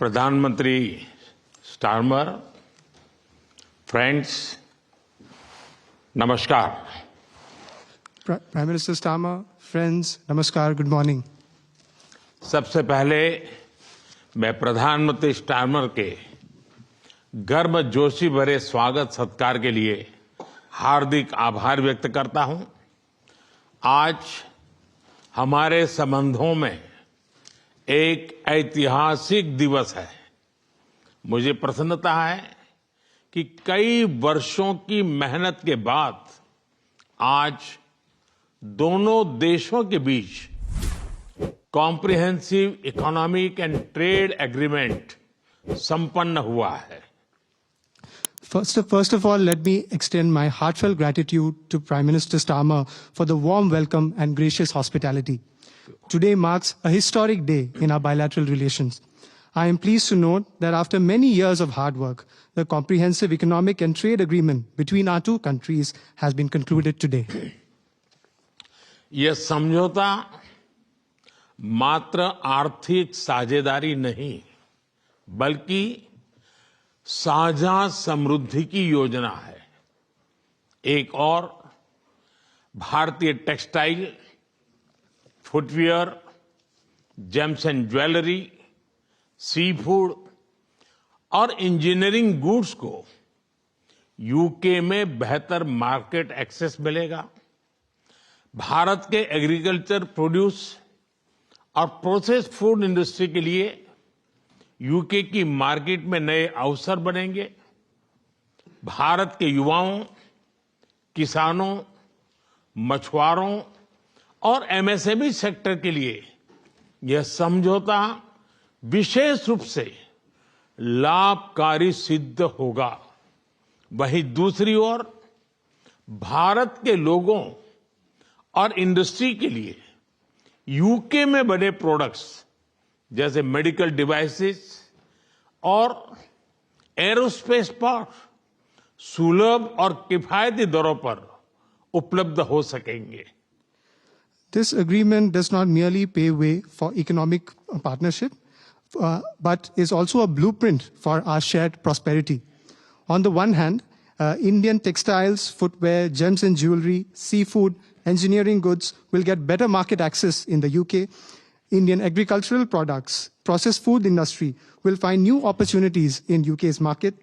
प्रधानमंत्री Starmer, friends, नमस्कार। Prime Minister Starmer, friends, namaskar, good morning. सबसे पहले मैं प्रधानमंत्री स्टारमर के गर्मजोशी भरे स्वागत सत्कार के लिए हार्दिक आभार व्यक्त करता हूं। आज हमारे संबंधों में एक ऐतिहासिक दिवस है। मुझे प्रसन्नता है कि कई वर्षों की मेहनत के बाद आज दोनों देशों के बीच comprehensive economic and trade agreement संपन्न हुआ है। First of all, let me extend my heartfelt gratitude to Prime Minister Starmer for the warm welcome and gracious hospitality. Today marks a historic day in our bilateral relations. I am pleased to note that after many years of hard work, the comprehensive economic and trade agreement between our two countries has been concluded today. यह समझौता मात्र आर्थिक साझेदारी नहीं, बल्कि साझा समृद्धि की योजना है। एक और भारतीय textile, footwear, gems and jewellery, seafood और इंजीनियरिंग गुड्स को यूके में बेहतर मार्केट एक्सेस मिलेगा। भारत के एग्रीकल्चर प्रोड्यूस और प्रोसेस्ड फूड इंडस्ट्री के लिए यूके की मार्केट में नए अवसर बनेंगे। भारत के युवाओं, किसानों, मछुआरों और एमएसएमई सेक्टर के लिए यह समझौता विशेष रूप से लाभकारी सिद्ध होगा। वहीं दूसरी ओर भारत के लोगों और इंडस्ट्री के लिए यूके में बने प्रोडक्ट्स जैसे मेडिकल डिवाइसेस और एरोस्पेस पार्ट सुलभ और किफायती दरों पर उपलब्ध हो सकेंगे। This agreement does not merely pave way for economic partnership, but is also a blueprint for our shared prosperity. On the one hand, Indian textiles, footwear, gems and jewelry, seafood, engineering goods will get better market access in the UK. Indian agricultural products, processed food industry will find new opportunities in UK's market.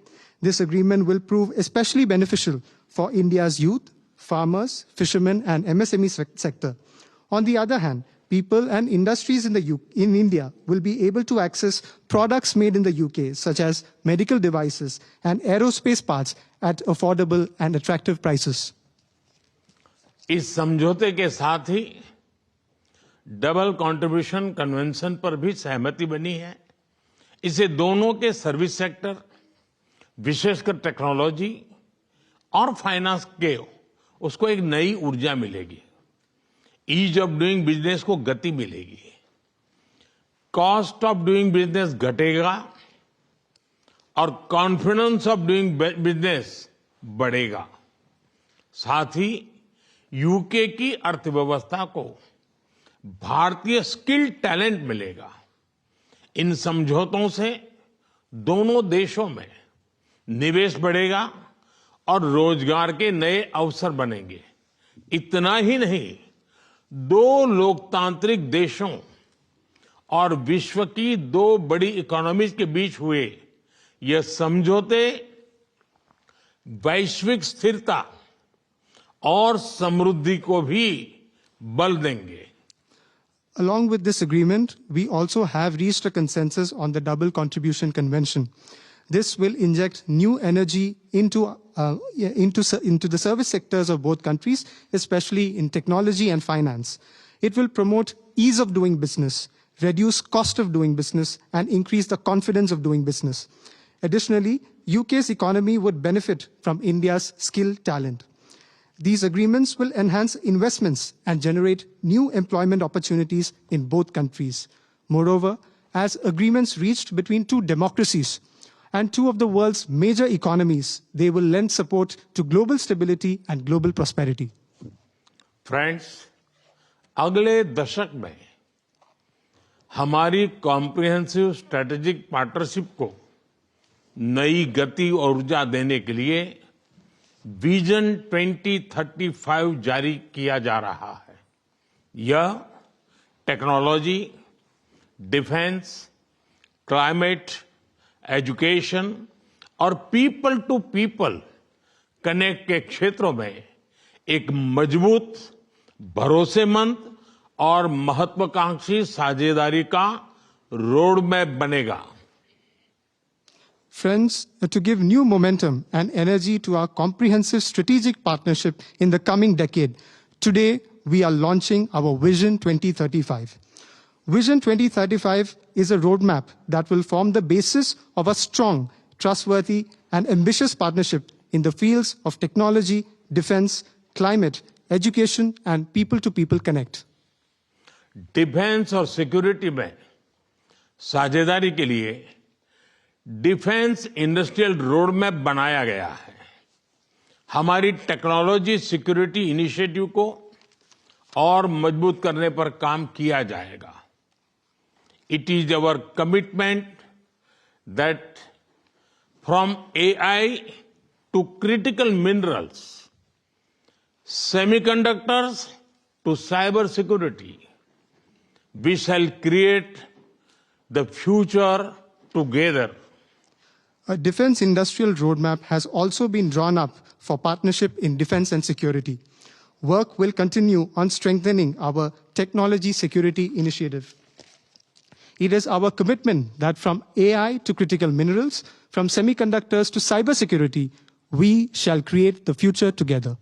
This agreement will prove especially beneficial for India's youth, farmers, fishermen and MSME sector. On the other hand, people and industries in India will be able to access products made in the UK, such as medical devices and aerospace parts at affordable and attractive prices. इस समझौते के साथ ही double contribution convention पर भी सहमति बनी है। इससे दोनों के सर्विस सेक्टर, विशेषकर टेक्नोलॉजी और फाइनेंस के उसको एक नई ऊर्जा मिलेगी। ईज ऑफ डूइंग बिजनेस को गति मिलेगी। कॉस्ट ऑफ डूइंग बिजनेस घटेगा और कॉन्फिडेंस ऑफ डूइंग बिजनेस बढ़ेगा। साथ ही यूके की अर्थव्यवस्था को भारतीय स्किल टैलेंट मिलेगा। इन समझौतों से दोनों देशों में निवेश बढ़ेगा और रोजगार के नए अवसर बनेंगे। इतना ही नहीं, दो लोकतांत्रिक देशों और विश्व की दो बड़ी इकोनॉमीज के बीच हुए यह समझौते वैश्विक स्थिरता और समृद्धि को भी बल देंगे। Along with this agreement, we also have reached a consensus on the Double Contribution Convention. This will inject new energy into the service sectors of both countries, especially in technology and finance. It will promote ease of doing business, reduce cost of doing business, and increase the confidence of doing business. Additionally, UK's economy would benefit from India's skilled talent. These agreements will enhance investments and generate new employment opportunities in both countries. Moreover, as agreements reached between two democracies and two of the world's major economies, they will lend support to global stability and global prosperity. Friends, अगले दशक में हमारी comprehensive strategic partnership को नई गति और ऊर्जा देने के लिए विजन 2035 जारी किया जा रहा है। यह टेक्नोलॉजी, डिफेंस, क्लाइमेट, एजुकेशन और पीपल टू पीपल कनेक्ट के क्षेत्रों में एक मजबूत, भरोसेमंद और महत्वाकांक्षी साझेदारी का रोड मैप बनेगा। Friends, to give new momentum and energy to our comprehensive strategic partnership in the coming decade, today we are launching our Vision 2035. Vision 2035 is a roadmap that will form the basis of a strong, trustworthy, and ambitious partnership in the fields of technology, defense, climate, education, and people-to-people connect. Defence और security में साझेदारी के लिए defence industrial road map बनाया गया है। हमारी technology security initiative को और मजबूत करने पर काम किया जाएगा। It is our commitment that from AI to critical minerals, semiconductors to cyber security, we shall create the future together. A defense industrial roadmap has also been drawn up for partnership in defense and security. Work will continue on strengthening our technology security initiative. It is our commitment that from AI to critical minerals, from semiconductors to cybersecurity, we shall create the future together.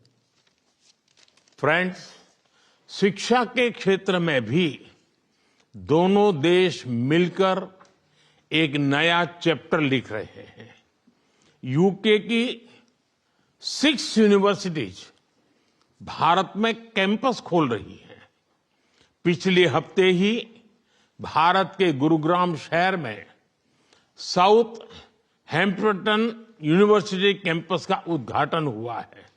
Friends, शिक्षा के क्षेत्र में भी दोनों देश मिलकर एक नया चैप्टर लिख रहे हैं। यूके की 6 यूनिवर्सिटीज भारत में कैंपस खोल रही हैं। पिछले हफ्ते ही भारत के गुरुग्राम शहर में साउथ हैम्पटन यूनिवर्सिटी कैंपस का उद्घाटन हुआ है।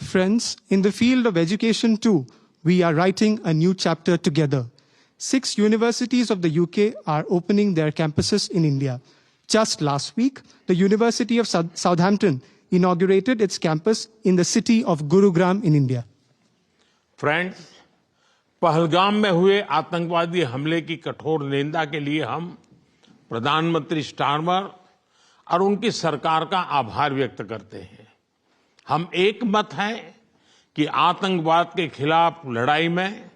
Friends, in the field of education too, we are writing a new chapter together. 6 universities of the UK are opening their campuses in India. Just last week, the University of Southampton inaugurated its campus in the city of Gurugram in India. Friends, Pahalgam में हुए आतंकवादी हमले की कठोर निंदा के लिए हम प्रधानमंत्री स्टारमर और उनकी सरकार का आभार व्यक्त करते हैं। हम एक मत हैं कि आतंकवाद के खिलाफ लड़ाई में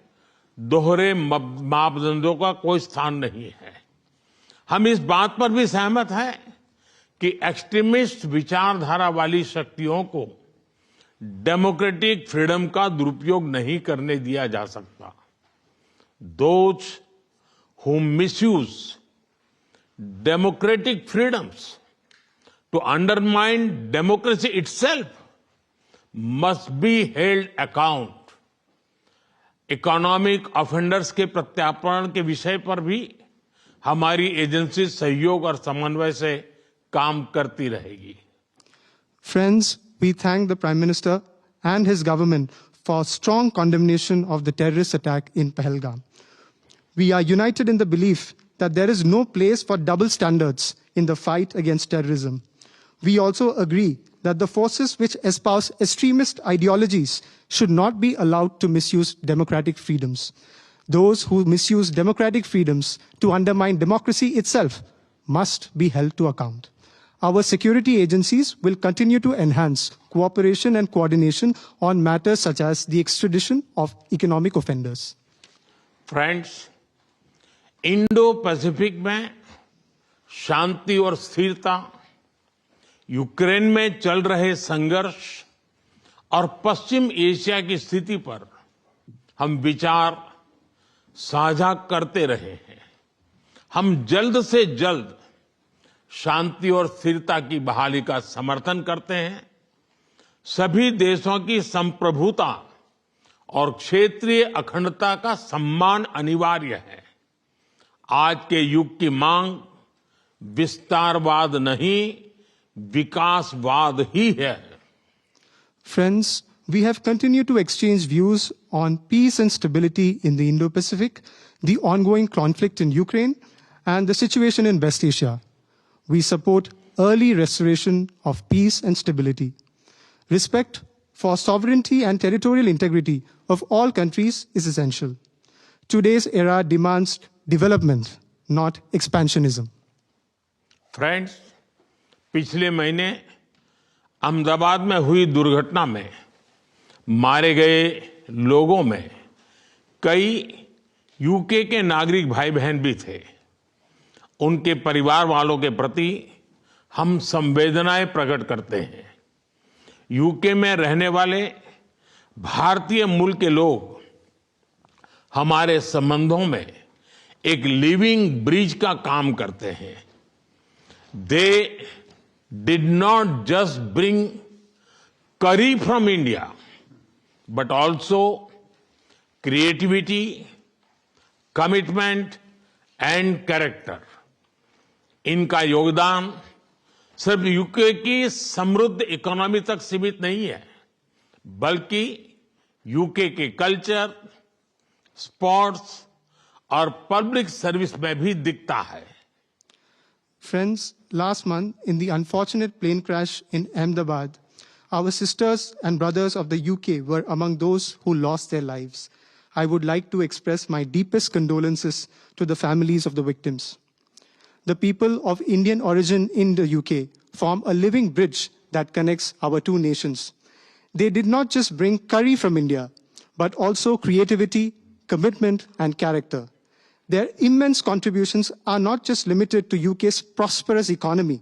दोहरे मापदंडों का कोई स्थान नहीं है। हम इस बात पर भी सहमत हैं कि एक्सट्रीमिस्ट विचारधारा वाली शक्तियों को डेमोक्रेटिक फ्रीडम का दुरुपयोग नहीं करने दिया जा सकता। Those who misuse democratic freedoms to undermine democracy itself must be held account. Economic offenders के प्रत्यार्पण के विषय पर भी हमारी एजेंसी सहयोग और समन्वय से काम करती रहेगी। Friends, we thank the Prime Minister and his government for strong condemnation of the terrorist attack in Pahalgam. We are united in the belief that there is no place for double standards in the fight against terrorism. We also agree that the forces which espouse extremist ideologies should not be allowed to misuse democratic freedoms. Those who misuse democratic freedoms to undermine democracy itself must be held to account. Our security agencies will continue to enhance cooperation and coordination on matters such as the extradition of economic offenders. Friends, Indo-Pacific में शांति और स्थिरता, Ukraine में चल रहे संघर्ष और पश्चिम Asia की स्थिति पर हम विचार साझा करते रहे हैं। हम जल्द से जल्द शांति और स्थिरता की बहाली का समर्थन करते हैं। सभी देशों की संप्रभुता और क्षेत्रीय अखंडता का सम्मान अनिवार्य है। आज के युग की मांग विस्तारवाद नहीं, विकासवाद ही है। Friends, we have continued to exchange views on peace and stability in the Indo-Pacific. the ongoing conflict in Ukraine, and the situation in West Asia. We support early restoration of peace and stability. Respect for sovereignty and territorial integrity of all countries is essential. Today's era demands development, not expansionism. Friends, पिछले महीने अहमदाबाद में हुई दुर्घटना में मारे गए लोगों में कई यूके के नागरिक भाई बहन भी थे। उनके परिवार वालों के प्रति हम संवेदनाएं प्रकट करते हैं। यूके में रहने वाले भारतीय मूल के लोग हमारे संबंधों में एक लिविंग ब्रिज का काम करते हैं। They did not just bring curry from India, but also creativity, commitment and character. इनका योगदान सिर्फ यूके की समृद्ध इकोनॉमी तक सीमित नहीं है, बल्कि यूके के कल्चर, स्पोर्ट्स और पब्लिक सर्विस में भी दिखता है। Friends, last month in the unfortunate plane crash in Ahmedabad, our sisters and brothers of the UK were among those who lost their lives. I would like to express my deepest condolences to the families of the victims. The people of Indian origin in the UK form a living bridge that connects our two nations. They did not just bring curry from India, but also creativity, commitment, and character. Their immense contributions are not just limited to UK's prosperous economy,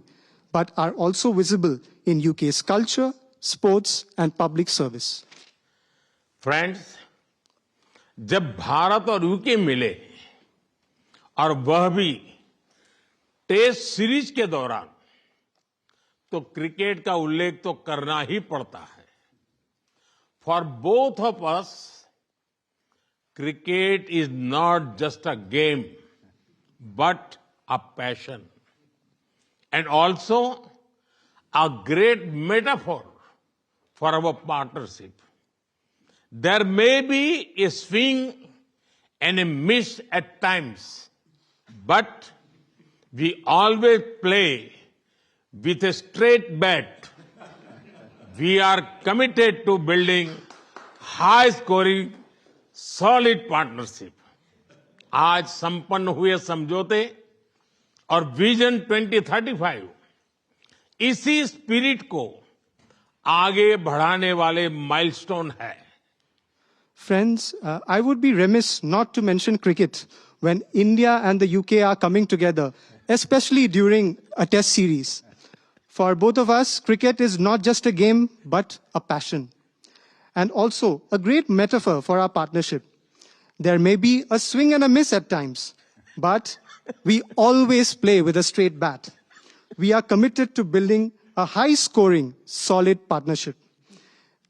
but are also visible in UK's culture, sports, and public service. Friends, जब भारत और UK मिले और वह भी test series के दौरान, तो cricket का उल्लेख तो करना ही पड़ता है। For both of us, cricket is not just a game, but a passion, and also a great metaphor for our partnership. There may be a swing and a miss at times, but we always play with a straight bat. We are committed to building high-scoring solid partnership. आज संपन्न हुए समझौते और vision 2035 इसी spirit को आगे बढ़ाने वाले माइलस्टोन है। Friends, I would be remiss not to mention cricket when India and the UK are coming together, especially during a test series. For both of us, cricket is not just a game, but a passion. And also a great metaphor for our partnership. There may be a swing and a miss at times, but we always play with a straight bat. We are committed to building a high-scoring, solid partnership.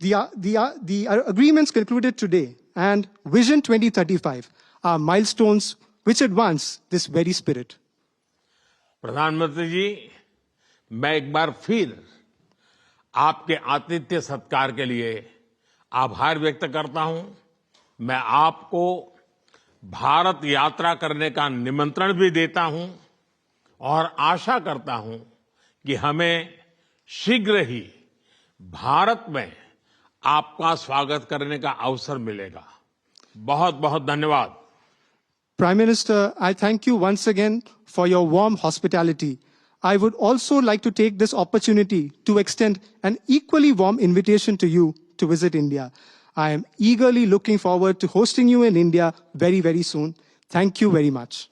The agreements concluded today and Vision 2035 are milestones which advance this very spirit. प्रधानमंत्री जी, मैं एक बार फिर आपके आतिथ्य सत्कार के लिए आभार व्यक्त करता हूं। मैं आपको भारत यात्रा करने का निमंत्रण भी देता हूं और आशा करता हूं कि हमें शीघ्र ही भारत में आपका स्वागत करने का अवसर मिलेगा। बहुत बहुत धन्यवाद। Prime Minister, I thank you once again for your warm hospitality. I would also like to take this opportunity to extend an equally warm invitation to you to visit India. I am eagerly looking forward to hosting you in India very, very soon. Thank you very much.